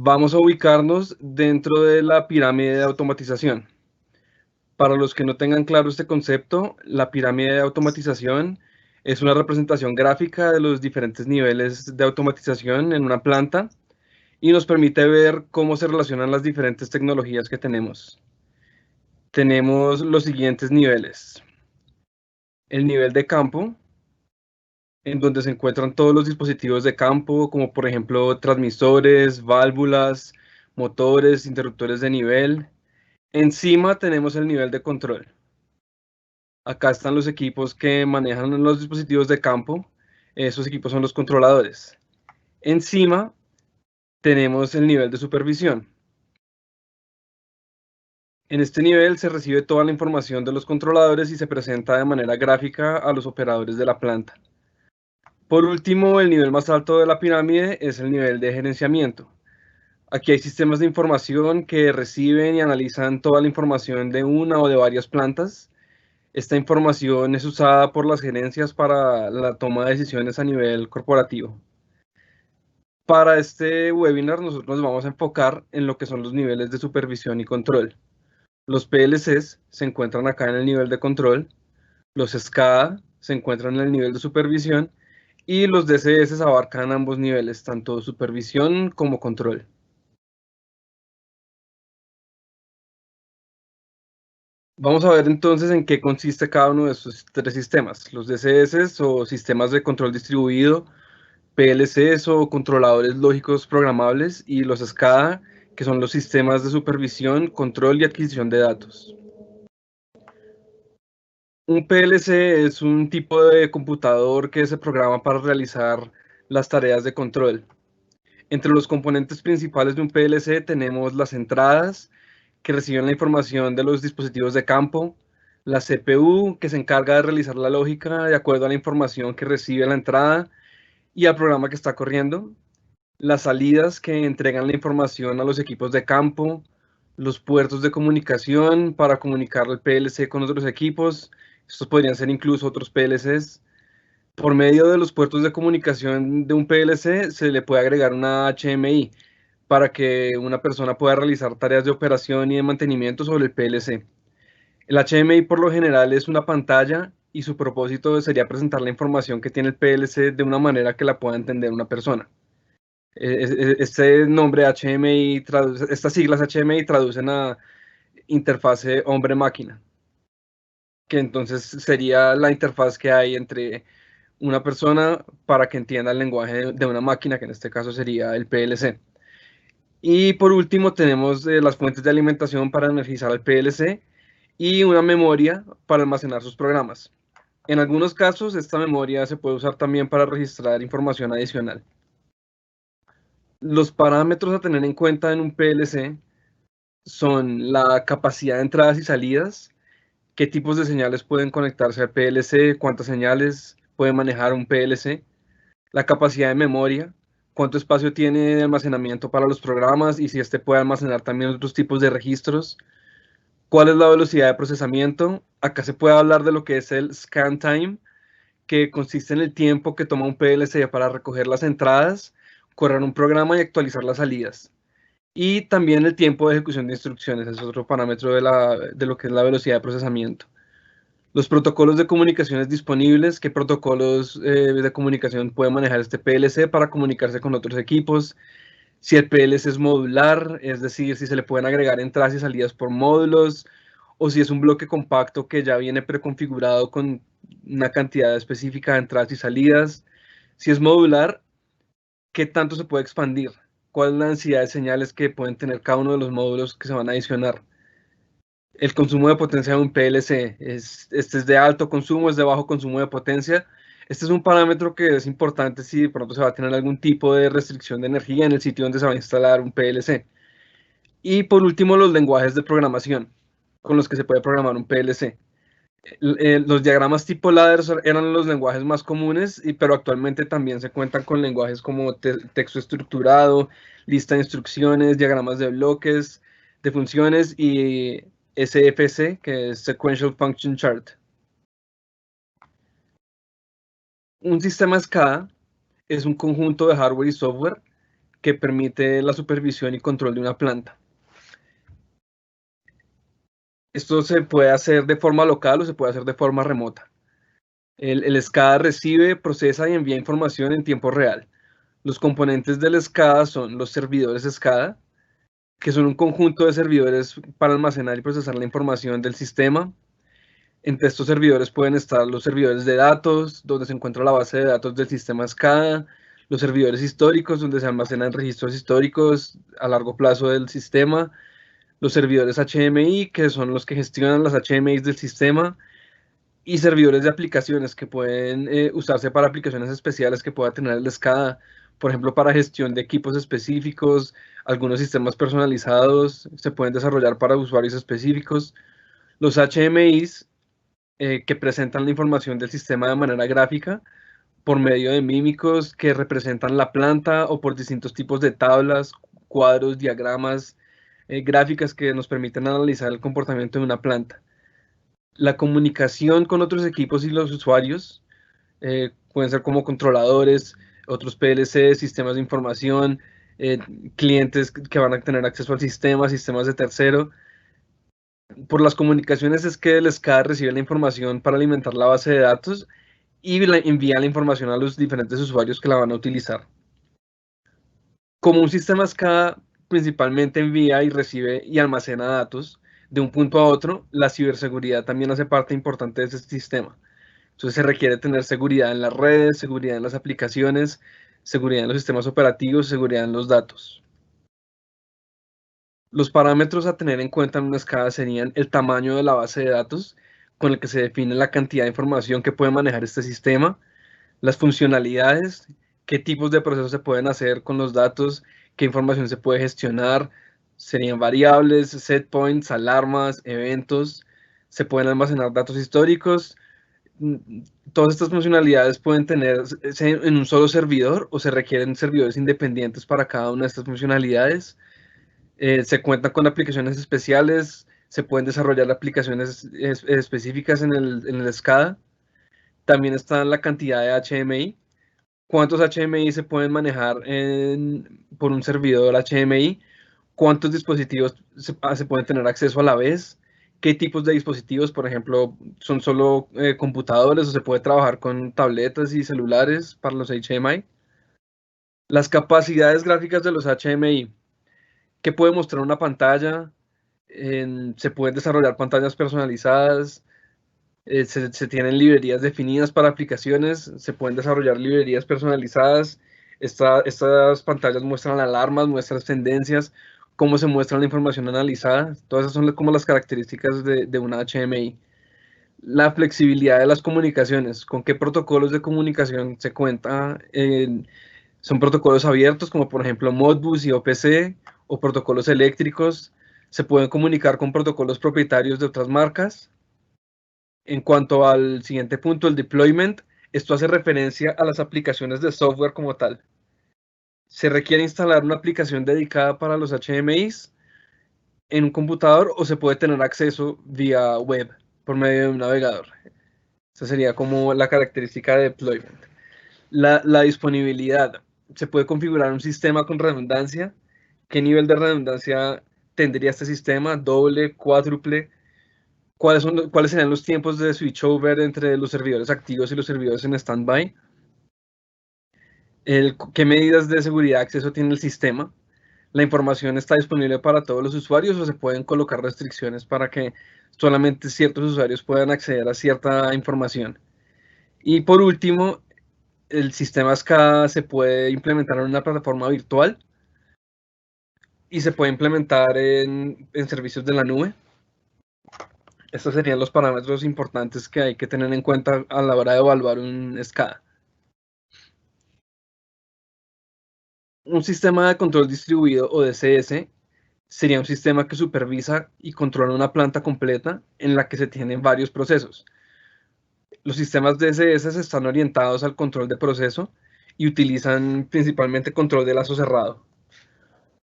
Vamos a ubicarnos dentro de la pirámide de automatización. Para los que no tengan claro este concepto, la pirámide de automatización es una representación gráfica de los diferentes niveles de automatización en una planta y nos permite ver cómo se relacionan las diferentes tecnologías que tenemos. Tenemos los siguientes niveles. El nivel de campo, en donde se encuentran todos los dispositivos de campo, como por ejemplo transmisores, válvulas, motores, interruptores de nivel. Encima tenemos el nivel de control. Acá están los equipos que manejan los dispositivos de campo. Esos equipos son los controladores. Encima tenemos el nivel de supervisión. En este nivel se recibe toda la información de los controladores y se presenta de manera gráfica a los operadores de la planta. Por último, el nivel más alto de la pirámide es el nivel de gerenciamiento. Aquí hay sistemas de información que reciben y analizan toda la información de una o de varias plantas. Esta información es usada por las gerencias para la toma de decisiones a nivel corporativo. Para este webinar nosotros nos vamos a enfocar en lo que son los niveles de supervisión y control. Los PLCs se encuentran acá en el nivel de control, los SCADA se encuentran en el nivel de supervisión y los DCS abarcan ambos niveles, tanto supervisión como control. Vamos a ver entonces en qué consiste cada uno de estos tres sistemas. Los DCS o sistemas de control distribuido, PLCs o controladores lógicos programables y los SCADA, que son los sistemas de supervisión, control y adquisición de datos. Un PLC es un tipo de computador que se programa para realizar las tareas de control. Entre los componentes principales de un PLC tenemos las entradas, que reciben la información de los dispositivos de campo, la CPU, que se encarga de realizar la lógica de acuerdo a la información que recibe la entrada y al programa que está corriendo, las salidas que entregan la información a los equipos de campo, los puertos de comunicación para comunicar el PLC con otros equipos, estos podrían ser incluso otros PLCs. Por medio de los puertos de comunicación de un PLC se le puede agregar una HMI para que una persona pueda realizar tareas de operación y de mantenimiento sobre el PLC. El HMI por lo general es una pantalla y su propósito sería presentar la información que tiene el PLC de una manera que la pueda entender una persona. Este nombre HMI, estas siglas HMI traducen a interfase hombre-máquina, que entonces sería la interfaz que hay entre una persona para que entienda el lenguaje de una máquina, que en este caso sería el PLC. Y por último tenemos las fuentes de alimentación para energizar el PLC y una memoria para almacenar sus programas. En algunos casos esta memoria se puede usar también para registrar información adicional. Los parámetros a tener en cuenta en un PLC son la capacidad de entradas y salidas, qué tipos de señales pueden conectarse al PLC, cuántas señales puede manejar un PLC, la capacidad de memoria, cuánto espacio tiene de almacenamiento para los programas y si este puede almacenar también otros tipos de registros, cuál es la velocidad de procesamiento. Acá se puede hablar de lo que es el scan time, que consiste en el tiempo que toma un PLC para recoger las entradas, correr un programa y actualizar las salidas. Y también el tiempo de ejecución de instrucciones, es otro parámetro de lo que es la velocidad de procesamiento. Los protocolos de comunicaciones disponibles, qué protocolos de comunicación puede manejar este PLC para comunicarse con otros equipos, si el PLC es modular, es decir, si se le pueden agregar entradas y salidas por módulos, o si es un bloque compacto que ya viene preconfigurado con una cantidad específica de entradas y salidas. Si es modular, ¿qué tanto se puede expandir? ¿Cuál es la densidad de señales que pueden tener cada uno de los módulos que se van a adicionar? El consumo de potencia de un PLC, este es de alto consumo, es de bajo consumo de potencia. Este es un parámetro que es importante si de pronto se va a tener algún tipo de restricción de energía en el sitio donde se va a instalar un PLC. Y por último, los lenguajes de programación con los que se puede programar un PLC. Los diagramas tipo ladder eran los lenguajes más comunes, pero actualmente también se cuentan con lenguajes como texto estructurado, lista de instrucciones, diagramas de bloques, de funciones y SFC, que es Sequential Function Chart. Un sistema SCADA es un conjunto de hardware y software que permite la supervisión y control de una planta. Esto se puede hacer de forma local o se puede hacer de forma remota. El SCADA recibe, procesa y envía información en tiempo real. Los componentes del SCADA son los servidores SCADA, que son un conjunto de servidores para almacenar y procesar la información del sistema. Entre estos servidores pueden estar los servidores de datos, donde se encuentra la base de datos del sistema SCADA, los servidores históricos, donde se almacenan registros históricos a largo plazo del sistema, los servidores HMI, que son los que gestionan las HMIs del sistema, y servidores de aplicaciones que pueden usarse para aplicaciones especiales que pueda tener el SCADA, por ejemplo, para gestión de equipos específicos, algunos sistemas personalizados se pueden desarrollar para usuarios específicos. Los HMIs que presentan la información del sistema de manera gráfica por medio de mímicos que representan la planta o por distintos tipos de tablas, cuadros, diagramas, gráficas que nos permiten analizar el comportamiento de una planta. La comunicación con otros equipos y los usuarios pueden ser como controladores, otros PLC, sistemas de información, clientes que van a tener acceso al sistema, sistemas de tercero. Por las comunicaciones es que el SCADA recibe la información para alimentar la base de datos y envía la información a los diferentes usuarios que la van a utilizar. Como un sistema SCADA principalmente envía y recibe y almacena datos de un punto a otro, la ciberseguridad también hace parte importante de ese sistema. Entonces se requiere tener seguridad en las redes, seguridad en las aplicaciones, seguridad en los sistemas operativos, seguridad en los datos. Los parámetros a tener en cuenta en una SCADA serían el tamaño de la base de datos con el que se define la cantidad de información que puede manejar este sistema, las funcionalidades, qué tipos de procesos se pueden hacer con los datos, qué información se puede gestionar, serían variables, set points, alarmas, eventos, se pueden almacenar datos históricos. Todas estas funcionalidades pueden tenerse en un solo servidor o se requieren servidores independientes para cada una de estas funcionalidades. Se cuentan con aplicaciones especiales, se pueden desarrollar aplicaciones específicas en el SCADA. También está la cantidad de HMI. ¿Cuántos HMI se pueden manejar por un servidor HMI? ¿Cuántos dispositivos se pueden tener acceso a la vez? ¿Qué tipos de dispositivos, por ejemplo, son solo computadores o se puede trabajar con tabletas y celulares para los HMI? Las capacidades gráficas de los HMI. ¿Qué puede mostrar una pantalla? Se pueden desarrollar pantallas personalizadas, se tienen librerías definidas para aplicaciones, se pueden desarrollar librerías personalizadas. Estas pantallas muestran alarmas, muestran tendencias, cómo se muestra la información analizada. Todas esas son como las características de una HMI. La flexibilidad de las comunicaciones, con qué protocolos de comunicación se cuenta. Son protocolos abiertos como por ejemplo Modbus y OPC o protocolos eléctricos. Se pueden comunicar con protocolos propietarios de otras marcas. En cuanto al siguiente punto, el deployment, esto hace referencia a las aplicaciones de software como tal. Se requiere instalar una aplicación dedicada para los HMIs en un computador o se puede tener acceso vía web por medio de un navegador. Esa sería como la característica de deployment. La disponibilidad. Se puede configurar un sistema con redundancia. ¿Qué nivel de redundancia tendría este sistema? ¿Doble, cuádruple? ¿Cuáles serían los tiempos de switchover entre los servidores activos y los servidores en standby? ¿Qué medidas de seguridad de acceso tiene el sistema? ¿La información está disponible para todos los usuarios o se pueden colocar restricciones para que solamente ciertos usuarios puedan acceder a cierta información? Y por último, el sistema SCADA se puede implementar en una plataforma virtual y se puede implementar en servicios de la nube. Estos serían los parámetros importantes que hay que tener en cuenta a la hora de evaluar un SCADA. Un sistema de control distribuido o DCS sería un sistema que supervisa y controla una planta completa en la que se tienen varios procesos. Los sistemas DCS están orientados al control de proceso y utilizan principalmente control de lazo cerrado.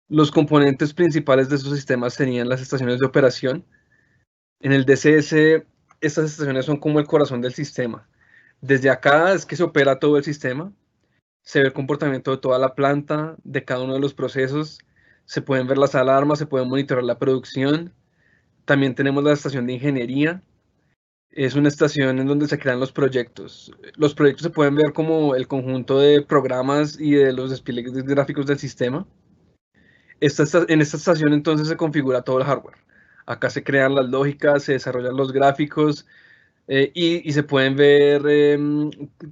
Los componentes principales de esos sistemas serían las estaciones de operación. En el DCS, estas estaciones son como el corazón del sistema. Desde acá es que se opera todo el sistema. se ve el comportamiento de toda la planta, de cada uno de los procesos, se pueden ver las alarmas, se puede monitorear la producción. También tenemos la estación de ingeniería. Es una estación en donde se crean los proyectos. Los proyectos se pueden ver como el conjunto de programas y de los despliegues gráficos del sistema. En esta estación entonces se configura todo el hardware. Acá se crean las lógicas, se desarrollan los gráficos y se pueden ver,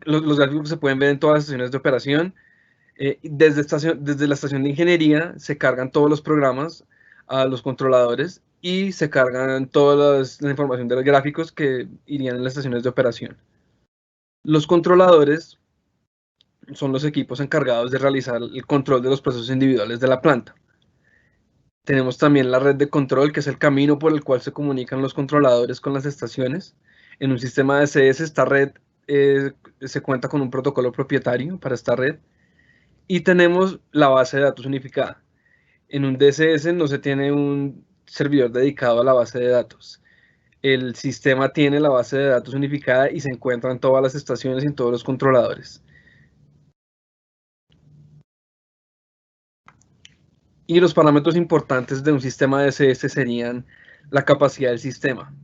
los gráficos se pueden ver en todas las estaciones de operación. Desde la estación de ingeniería se cargan todos los programas a los controladores y se cargan toda la información de los gráficos que irían en las estaciones de operación. Los controladores son los equipos encargados de realizar el control de los procesos individuales de la planta. Tenemos también la red de control, que es el camino por el cual se comunican los controladores con las estaciones. En un sistema de DCS, esta red se cuenta con un protocolo propietario para esta red. Y tenemos la base de datos unificada. En un DCS no se tiene un servidor dedicado a la base de datos. El sistema tiene la base de datos unificada y se encuentra en todas las estaciones y en todos los controladores. Y los parámetros importantes de un sistema DCS serían la capacidad del sistema.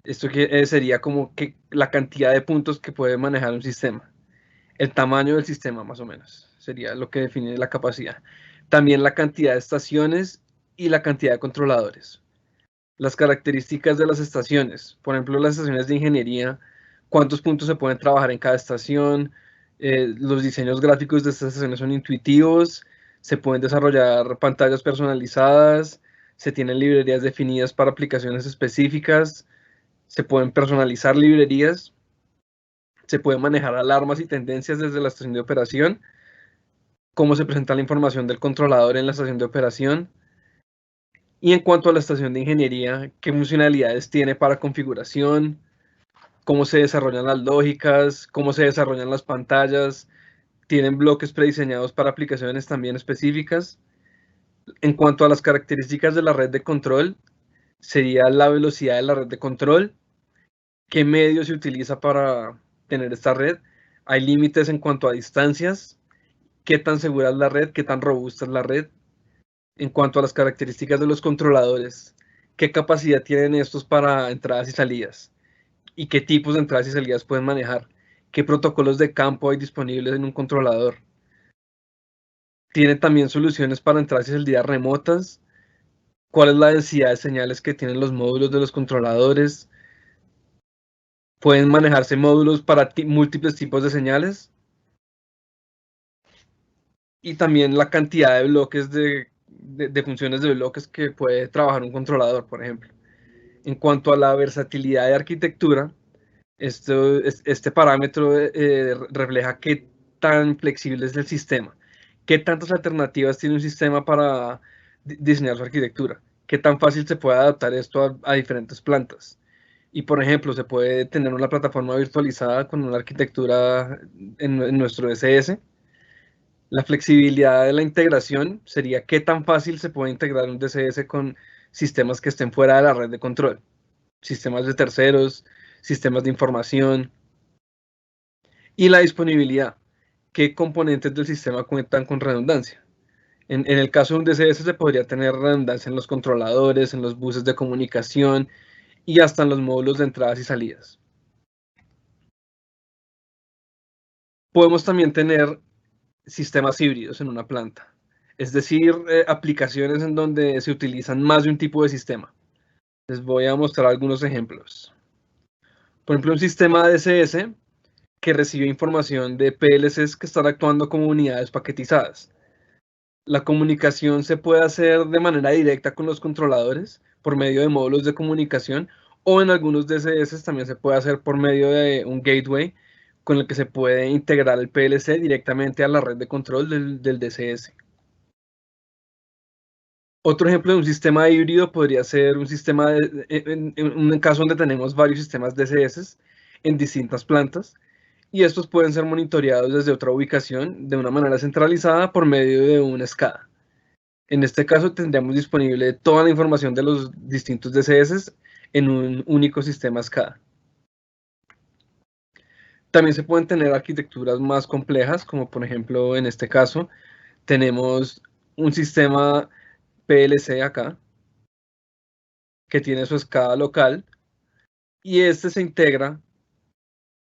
Esto sería como que la cantidad de puntos que puede manejar un sistema. El tamaño del sistema, más o menos, sería lo que define la capacidad. También la cantidad de estaciones y la cantidad de controladores. Las características de las estaciones, por ejemplo, las estaciones de ingeniería, cuántos puntos se pueden trabajar en cada estación, los diseños gráficos de estas estaciones son intuitivos, se pueden desarrollar pantallas personalizadas, se tienen librerías definidas para aplicaciones específicas, se pueden personalizar librerías, se puede manejar alarmas y tendencias desde la estación de operación, cómo se presenta la información del controlador en la estación de operación. Y en cuanto a la estación de ingeniería, qué funcionalidades tiene para configuración, cómo se desarrollan las lógicas, cómo se desarrollan las pantallas, tienen bloques prediseñados para aplicaciones también específicas. En cuanto a las características de la red de control, sería la velocidad de la red de control, qué medio se utiliza para tener esta red, hay límites en cuanto a distancias, qué tan segura es la red, qué tan robusta es la red. En cuanto a las características de los controladores, qué capacidad tienen estos para entradas y salidas y qué tipos de entradas y salidas pueden manejar, qué protocolos de campo hay disponibles en un controlador. Tiene también soluciones para entradas y salidas remotas, cuál es la densidad de señales que tienen los módulos de los controladores, pueden manejarse módulos para múltiples tipos de señales y también la cantidad de bloques de funciones de bloques que puede trabajar un controlador, por ejemplo. En cuanto a la versatilidad de arquitectura, este parámetro refleja qué tan flexible es el sistema, qué tantas alternativas tiene un sistema para diseñar su arquitectura, qué tan fácil se puede adaptar esto a diferentes plantas. Y por ejemplo, se puede tener una plataforma virtualizada con una arquitectura en nuestro DCS. La flexibilidad de la integración sería qué tan fácil se puede integrar un DCS con sistemas que estén fuera de la red de control, sistemas de terceros, sistemas de información. Y la disponibilidad, qué componentes del sistema cuentan con redundancia. En el caso de un DCS se podría tener redundancia en los controladores, en los buses de comunicación y hasta en los módulos de entradas y salidas. Podemos también tener sistemas híbridos en una planta, es decir, aplicaciones en donde se utilizan más de un tipo de sistema. Les voy a mostrar algunos ejemplos. Por ejemplo, un sistema DCS que recibe información de PLCs que están actuando como unidades paquetizadas. La comunicación se puede hacer de manera directa con los controladores por medio de módulos de comunicación o en algunos DCS también se puede hacer por medio de un gateway con el que se puede integrar el PLC directamente a la red de control del DCS. Otro ejemplo de un sistema híbrido podría ser un sistema, en un caso donde tenemos varios sistemas DCS en distintas plantas y estos pueden ser monitoreados desde otra ubicación de una manera centralizada por medio de una SCADA. En este caso tendríamos disponible toda la información de los distintos DCS en un único sistema SCADA. También se pueden tener arquitecturas más complejas, como por ejemplo en este caso tenemos un sistema PLC acá, que tiene su escala local, y este se integra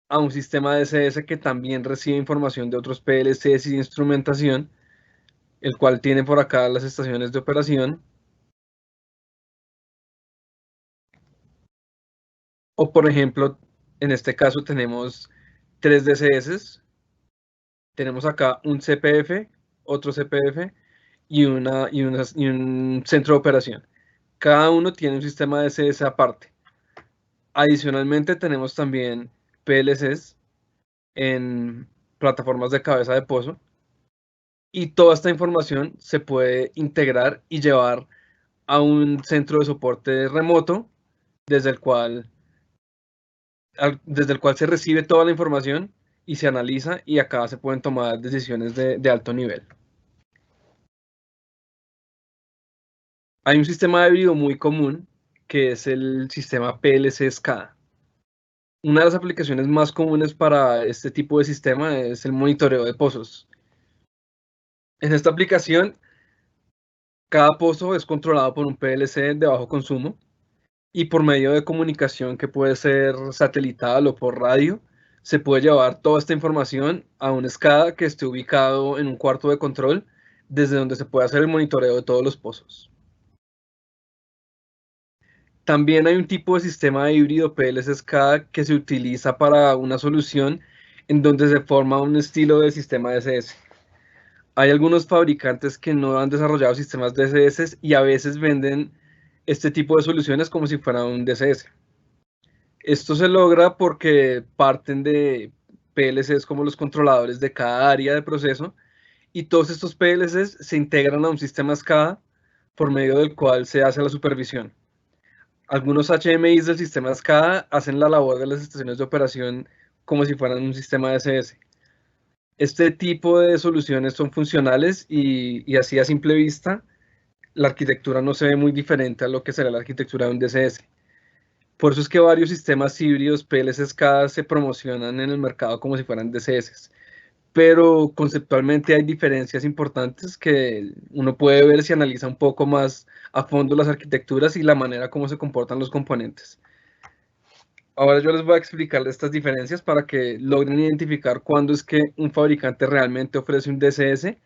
a un sistema DSS que también recibe información de otros PLCs y de instrumentación, el cual tiene por acá las estaciones de operación. O por ejemplo, en este caso tenemos 3 DCS, tenemos acá un CPF, otro CPF y un centro de operación. Cada uno tiene un sistema DCS aparte. Adicionalmente tenemos también PLCs en plataformas de cabeza de pozo, y toda esta información se puede integrar y llevar a un centro de soporte remoto desde el cual se recibe toda la información y se analiza, y acá se pueden tomar decisiones de alto nivel. Hay un sistema híbrido muy común que es el sistema PLC SCADA. Una de las aplicaciones más comunes para este tipo de sistema es el monitoreo de pozos. En esta aplicación, cada pozo es controlado por un PLC de bajo consumo, y por medio de comunicación que puede ser satelital o por radio, se puede llevar toda esta información a un SCADA que esté ubicado en un cuarto de control, desde donde se puede hacer el monitoreo de todos los pozos. También hay un tipo de sistema híbrido PLC SCADA que se utiliza para una solución en donde se forma un estilo de sistema DSS. Hay algunos fabricantes que no han desarrollado sistemas DSS y a veces venden este tipo de soluciones como si fuera un DSS. Esto se logra porque parten de PLCs como los controladores de cada área de proceso, y todos estos PLCs se integran a un sistema SCADA por medio del cual se hace la supervisión. Algunos HMIs del sistema SCADA hacen la labor de las estaciones de operación como si fueran un sistema DSS. Este tipo de soluciones son funcionales y así a simple vista la arquitectura no se ve muy diferente a lo que será la arquitectura de un DSS. Por eso es que varios sistemas híbridos PLC SCADA se promocionan en el mercado como si fueran DCS. Pero conceptualmente hay diferencias importantes que uno puede ver si analiza un poco más a fondo las arquitecturas y la manera como se comportan los componentes. Ahora yo les voy a explicar estas diferencias para que logren identificar cuándo es que un fabricante realmente ofrece un DCS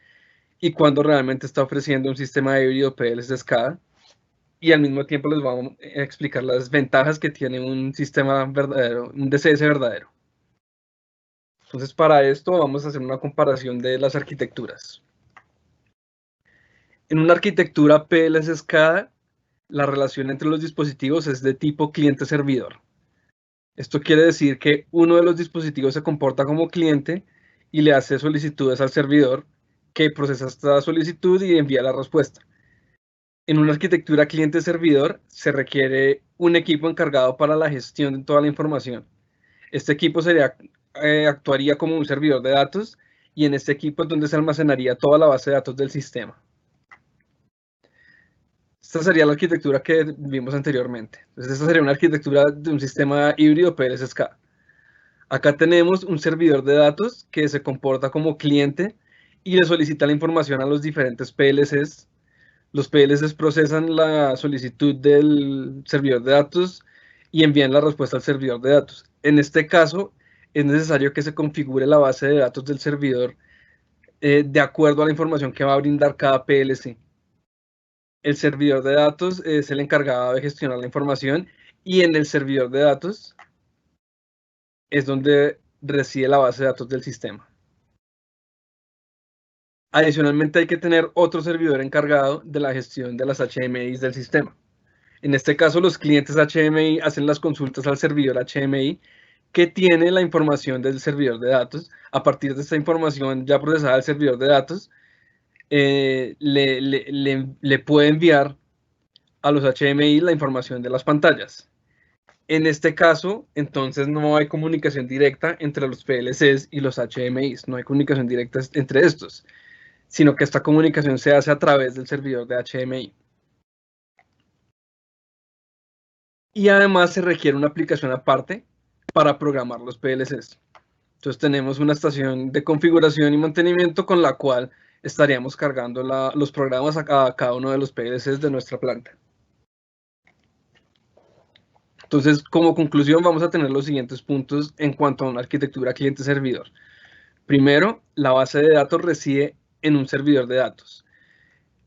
y cuándo realmente está ofreciendo un sistema híbrido PLC SCADA. Y al mismo tiempo les vamos a explicar las ventajas que tiene un sistema verdadero, un DCS verdadero. Entonces, para esto vamos a hacer una comparación de las arquitecturas. En una arquitectura PLC SCADA, la relación entre los dispositivos es de tipo cliente-servidor. Esto quiere decir que uno de los dispositivos se comporta como cliente y le hace solicitudes al servidor, que procesa esta solicitud y envía la respuesta. En una arquitectura cliente-servidor se requiere un equipo encargado para la gestión de toda la información. Este equipo actuaría como un servidor de datos, y en este equipo es donde se almacenaría toda la base de datos del sistema. Esta sería la arquitectura que vimos anteriormente. Entonces, esta sería una arquitectura de un sistema híbrido PLC-SCADA. Acá tenemos un servidor de datos que se comporta como cliente y le solicita la información a los diferentes PLCs. Los PLCs procesan la solicitud del servidor de datos y envían la respuesta al servidor de datos. En este caso, es necesario que se configure la base de datos del servidor de acuerdo a la información que va a brindar cada PLC. El servidor de datos es el encargado de gestionar la información, y en el servidor de datos es donde reside la base de datos del sistema. Adicionalmente, hay que tener otro servidor encargado de la gestión de las HMIs del sistema. En este caso, los clientes HMI hacen las consultas al servidor HMI, que tiene la información del servidor de datos. A partir de esta información ya procesada del servidor de datos, le puede enviar a los HMI la información de las pantallas. En este caso, entonces, no hay comunicación directa entre los PLCs y los HMIs, no hay comunicación directa entre estos, sino que esta comunicación se hace a través del servidor de HMI. Y además se requiere una aplicación aparte para programar los PLCs. Entonces tenemos una estación de configuración y mantenimiento con la cual estaríamos cargando los programas a cada uno de los PLCs de nuestra planta. Entonces, como conclusión, vamos a tener los siguientes puntos en cuanto a una arquitectura cliente-servidor. Primero, la base de datos reside en un servidor de datos.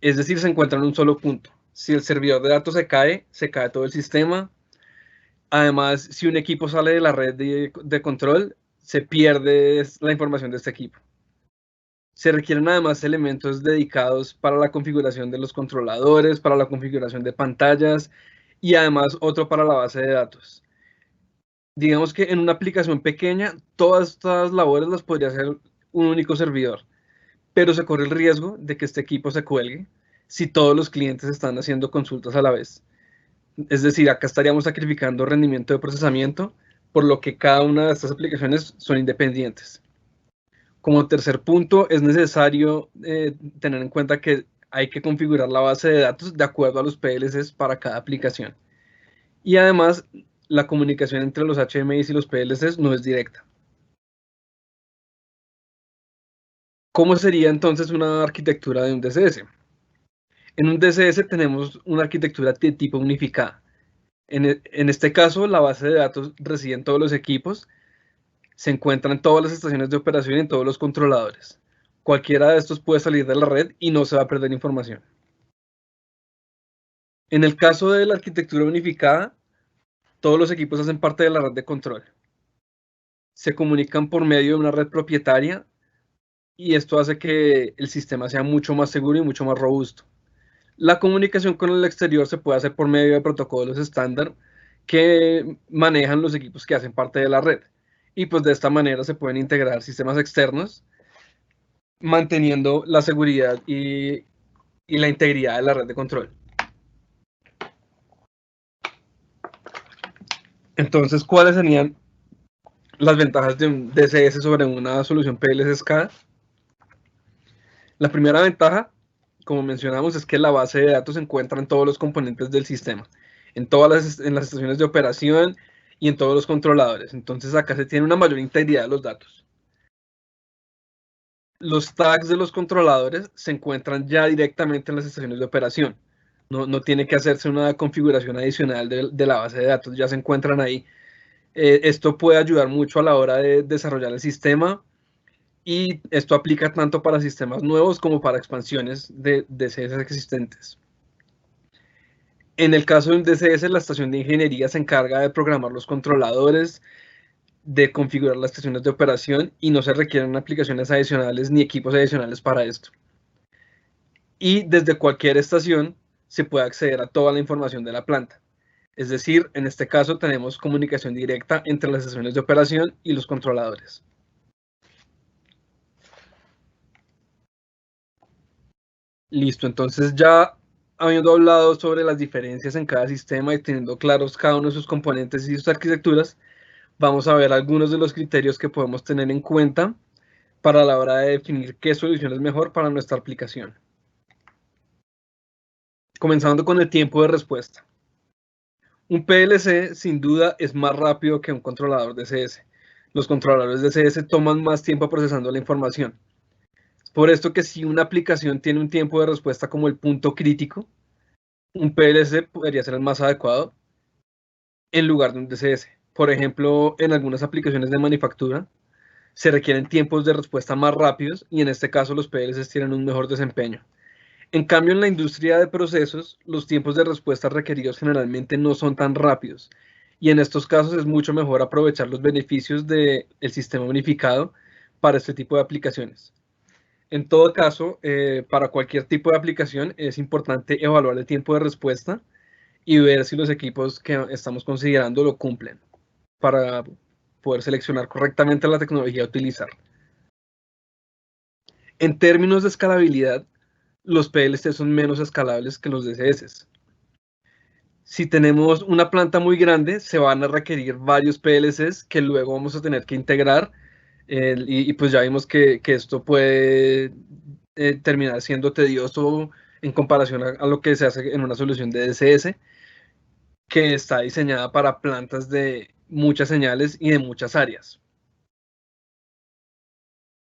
Es decir, se encuentra en un solo punto. Si el servidor de datos se cae todo el sistema. Además, si un equipo sale de la red de control, se pierde la información de este equipo. Se requieren además elementos dedicados para la configuración de los controladores, para la configuración de pantallas y además otro para la base de datos. Digamos que en una aplicación pequeña, todas estas labores las podría hacer un único servidor, pero se corre el riesgo de que este equipo se cuelgue si todos los clientes están haciendo consultas a la vez. Es decir, acá estaríamos sacrificando rendimiento de procesamiento, por lo que cada una de estas aplicaciones son independientes. Como tercer punto, es necesario tener en cuenta que hay que configurar la base de datos de acuerdo a los PLCs para cada aplicación. Y además, la comunicación entre los HMIs y los PLCs no es directa. ¿Cómo sería entonces una arquitectura de un DCS? En un DCS tenemos una arquitectura de tipo unificada. En este caso, la base de datos reside en todos los equipos, se encuentra en todas las estaciones de operación y en todos los controladores. Cualquiera de estos puede salir de la red y no se va a perder información. En el caso de la arquitectura unificada, todos los equipos hacen parte de la red de control. Se comunican por medio de una red propietaria y esto hace que el sistema sea mucho más seguro y mucho más robusto. La comunicación con el exterior se puede hacer por medio de protocolos estándar que manejan los equipos que hacen parte de la red. Y pues de esta manera se pueden integrar sistemas externos, manteniendo la seguridad y la integridad de la red de control. Entonces, ¿cuáles serían las ventajas de un DCS sobre una solución PLC SCADA? La primera ventaja, como mencionamos, es que la base de datos se encuentra en todos los componentes del sistema, en las estaciones de operación y en todos los controladores. Entonces acá se tiene una mayor integridad de los datos. Los tags de los controladores se encuentran ya directamente en las estaciones de operación. No tiene que hacerse una configuración adicional de la base de datos, ya se encuentran ahí. Esto puede ayudar mucho a la hora de desarrollar el sistema y esto aplica tanto para sistemas nuevos como para expansiones de DCS existentes. En el caso de un DCS, la estación de ingeniería se encarga de programar los controladores, de configurar las estaciones de operación y no se requieren aplicaciones adicionales ni equipos adicionales para esto. Y desde cualquier estación se puede acceder a toda la información de la planta. Es decir, en este caso tenemos comunicación directa entre las estaciones de operación y los controladores. Listo, entonces ya habiendo hablado sobre las diferencias en cada sistema y teniendo claros cada uno de sus componentes y sus arquitecturas, vamos a ver algunos de los criterios que podemos tener en cuenta para la hora de definir qué solución es mejor para nuestra aplicación. Comenzando con el tiempo de respuesta. Un PLC sin duda es más rápido que un controlador DCS. Los controladores DCS toman más tiempo procesando la información. Por esto que si una aplicación tiene un tiempo de respuesta como el punto crítico, un PLC podría ser el más adecuado en lugar de un DCS. Por ejemplo, en algunas aplicaciones de manufactura se requieren tiempos de respuesta más rápidos y en este caso los PLCs tienen un mejor desempeño. En cambio, en la industria de procesos, los tiempos de respuesta requeridos generalmente no son tan rápidos y en estos casos es mucho mejor aprovechar los beneficios del sistema unificado para este tipo de aplicaciones. En todo caso, para cualquier tipo de aplicación es importante evaluar el tiempo de respuesta y ver si los equipos que estamos considerando lo cumplen para poder seleccionar correctamente la tecnología a utilizar. En términos de escalabilidad, los PLC son menos escalables que los DCS. Si tenemos una planta muy grande, se van a requerir varios PLCs que luego vamos a tener que integrar y pues ya vimos que esto puede terminar siendo tedioso en comparación a lo que se hace en una solución de DCS que está diseñada para plantas de muchas señales y de muchas áreas.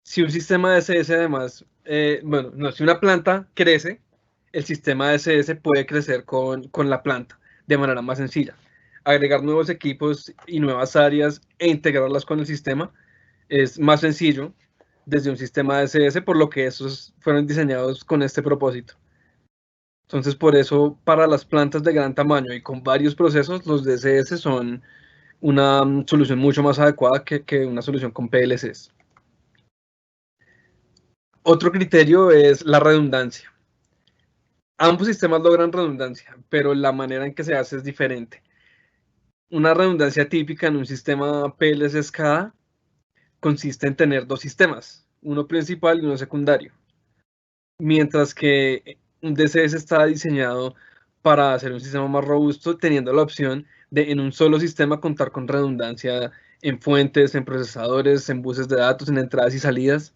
Si un sistema DSS además, si una planta crece, el sistema DSS puede crecer con la planta de manera más sencilla. Agregar nuevos equipos y nuevas áreas e integrarlas con el sistema es más sencillo desde un sistema DSS, por lo que esos fueron diseñados con este propósito. Entonces, por eso, para las plantas de gran tamaño y con varios procesos, los DSS son una solución mucho más adecuada que una solución con PLCs. Otro criterio es la redundancia. Ambos sistemas logran redundancia, pero la manera en que se hace es diferente. Una redundancia típica en un sistema PLC SCADA consiste en tener dos sistemas, uno principal y uno secundario, mientras que un DCS está diseñado para hacer un sistema más robusto, teniendo la opción de en un solo sistema contar con redundancia en fuentes, en procesadores, en buses de datos, en entradas y salidas.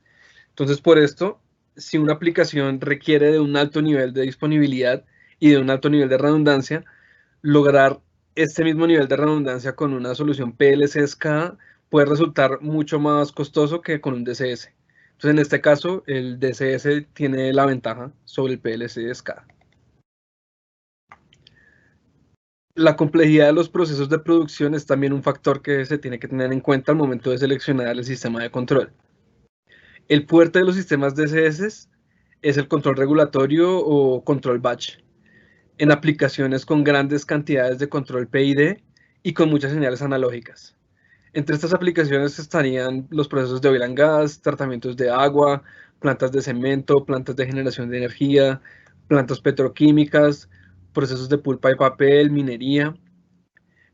Entonces, por esto, si una aplicación requiere de un alto nivel de disponibilidad y de un alto nivel de redundancia, lograr este mismo nivel de redundancia con una solución PLC SCADA puede resultar mucho más costoso que con un DCS. Entonces, en este caso, el DCS tiene la ventaja sobre el PLC SCADA. La complejidad de los procesos de producción es también un factor que se tiene que tener en cuenta al momento de seleccionar el sistema de control. El fuerte de los sistemas DCS es el control regulatorio o control batch, en aplicaciones con grandes cantidades de control PID y con muchas señales analógicas. Entre estas aplicaciones estarían los procesos de oil and gas, tratamientos de agua, plantas de cemento, plantas de generación de energía, plantas petroquímicas, procesos de pulpa y papel, minería,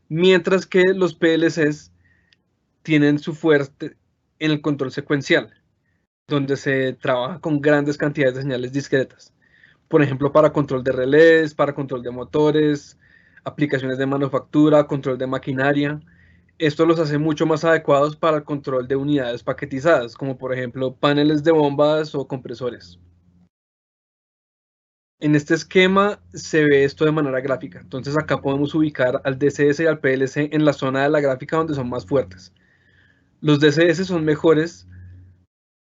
mientras que los PLCs tienen su fuerte en el control secuencial, donde se trabaja con grandes cantidades de señales discretas. Por ejemplo, para control de relés, para control de motores, aplicaciones de manufactura, control de maquinaria. Esto los hace mucho más adecuados para el control de unidades paquetizadas, como por ejemplo paneles de bombas o compresores. En este esquema se ve esto de manera gráfica. Entonces acá podemos ubicar al DCS y al PLC en la zona de la gráfica donde son más fuertes. Los DCS son mejores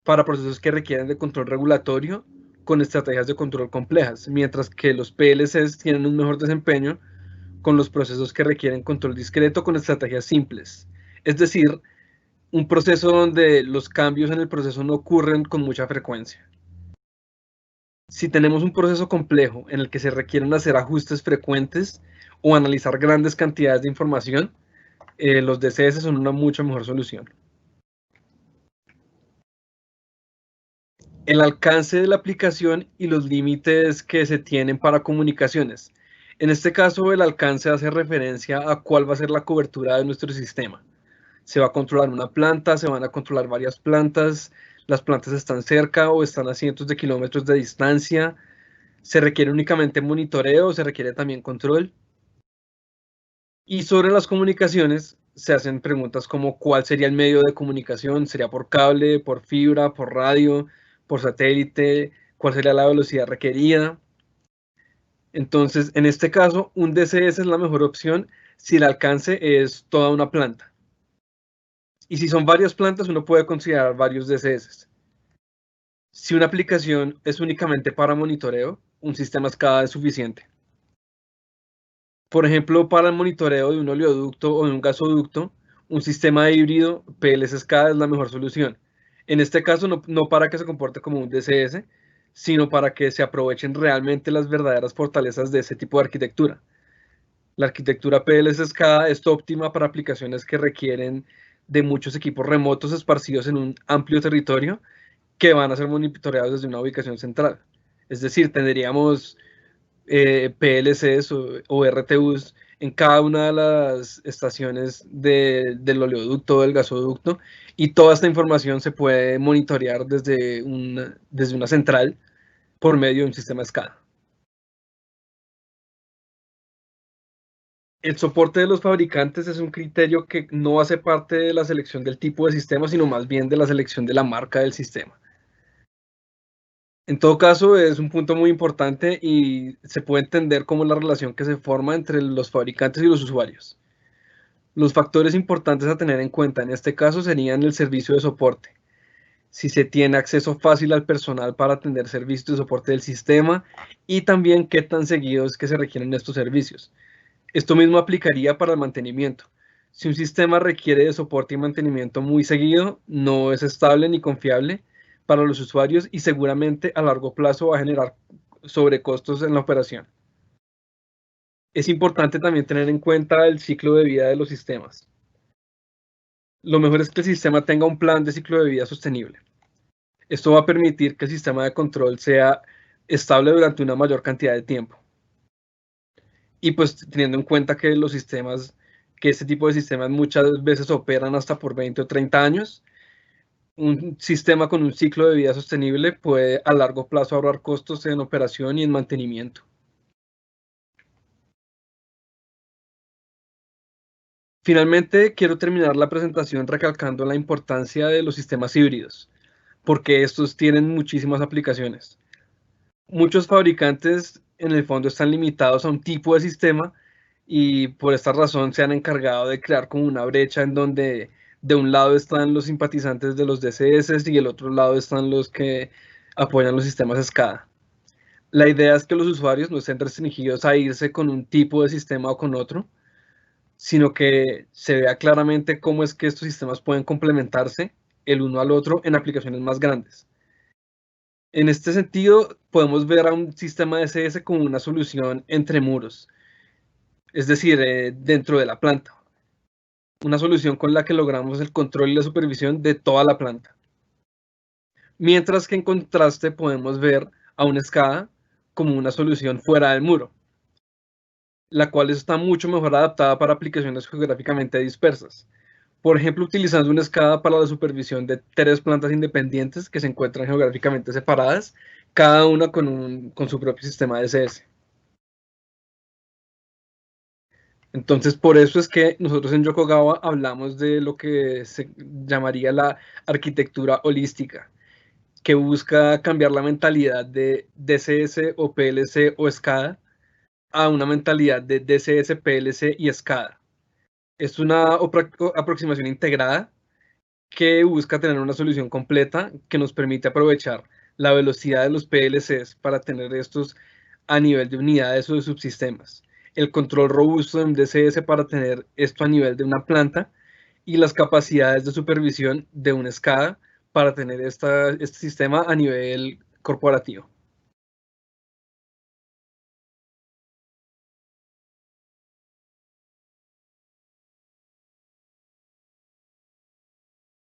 para procesos que requieren de control regulatorio con estrategias de control complejas, mientras que los PLCs tienen un mejor desempeño con los procesos que requieren control discreto con estrategias simples. Es decir, un proceso donde los cambios en el proceso no ocurren con mucha frecuencia. Si tenemos un proceso complejo en el que se requieren hacer ajustes frecuentes o analizar grandes cantidades de información, los DCS son una mucho mejor solución. El alcance de la aplicación y los límites que se tienen para comunicaciones. En este caso, el alcance hace referencia a cuál va a ser la cobertura de nuestro sistema. Se va a controlar una planta, se van a controlar varias plantas, las plantas están cerca o están a cientos de kilómetros de distancia, se requiere únicamente monitoreo, se requiere también control. Y sobre las comunicaciones se hacen preguntas como cuál sería el medio de comunicación, sería por cable, por fibra, por radio, por satélite, cuál sería la velocidad requerida. Entonces, en este caso, un DCS es la mejor opción si el alcance es toda una planta. Y si son varias plantas, uno puede considerar varios DCS. Si una aplicación es únicamente para monitoreo, un sistema SCADA es suficiente. Por ejemplo, para el monitoreo de un oleoducto o de un gasoducto, un sistema híbrido PLC SCADA es la mejor solución. En este caso, no para que se comporte como un DCS, sino para que se aprovechen realmente las verdaderas fortalezas de ese tipo de arquitectura. La arquitectura PLC SCADA es óptima para aplicaciones que requieren de muchos equipos remotos esparcidos en un amplio territorio que van a ser monitoreados desde una ubicación central. Es decir, tendríamos PLCs o RTUs en cada una de las estaciones del oleoducto o del gasoducto, y toda esta información se puede monitorear desde una central por medio de un sistema SCADA. El soporte de los fabricantes es un criterio que no hace parte de la selección del tipo de sistema, sino más bien de la selección de la marca del sistema. En todo caso, es un punto muy importante y se puede entender como la relación que se forma entre los fabricantes y los usuarios. Los factores importantes a tener en cuenta en este caso serían el servicio de soporte. si se tiene acceso fácil al personal para atender servicios de soporte del sistema y también qué tan seguido es que se requieren estos servicios. Esto mismo aplicaría para el mantenimiento. Si un sistema requiere de soporte y mantenimiento muy seguido, no es estable ni confiable para los usuarios y seguramente a largo plazo va a generar sobrecostos en la operación. Es importante también tener en cuenta el ciclo de vida de los sistemas. Lo mejor es que el sistema tenga un plan de ciclo de vida sostenible. Esto va a permitir que el sistema de control sea estable durante una mayor cantidad de tiempo. Y pues teniendo en cuenta que los sistemas, que este tipo de sistemas muchas veces operan hasta por 20 o 30 años, un sistema con un ciclo de vida sostenible puede a largo plazo ahorrar costos en operación y en mantenimiento. Finalmente, quiero terminar la presentación recalcando la importancia de los sistemas híbridos, porque estos tienen muchísimas aplicaciones. Muchos fabricantes en el fondo están limitados a un tipo de sistema y por esta razón se han encargado de crear como una brecha en donde de un lado están los simpatizantes de los DCS y el otro lado están los que apoyan los sistemas SCADA. La idea es que los usuarios no estén restringidos a irse con un tipo de sistema o con otro, sino que se vea claramente cómo es que estos sistemas pueden complementarse el uno al otro en aplicaciones más grandes. En este sentido, podemos ver a un sistema de CS como una solución entre muros, es decir, dentro de la planta. Una solución con la que logramos el control y la supervisión de toda la planta. Mientras que en contraste podemos ver a una SCADA como una solución fuera del muro, la cual está mucho mejor adaptada para aplicaciones geográficamente dispersas. Por ejemplo, utilizando una SCADA para la supervisión de 3 plantas independientes que se encuentran geográficamente separadas, cada una con su propio sistema de CS. Entonces, por eso es que nosotros en Yokogawa hablamos de lo que se llamaría la arquitectura holística, que busca cambiar la mentalidad de DCS o PLC o SCADA a una mentalidad de DCS, PLC y SCADA. Es una aproximación integrada que busca tener una solución completa que nos permite aprovechar la velocidad de los PLCs para tener estos a nivel de unidades o de subsistemas, el control robusto de un DCS para tener esto a nivel de una planta y las capacidades de supervisión de un SCADA para tener este sistema a nivel corporativo.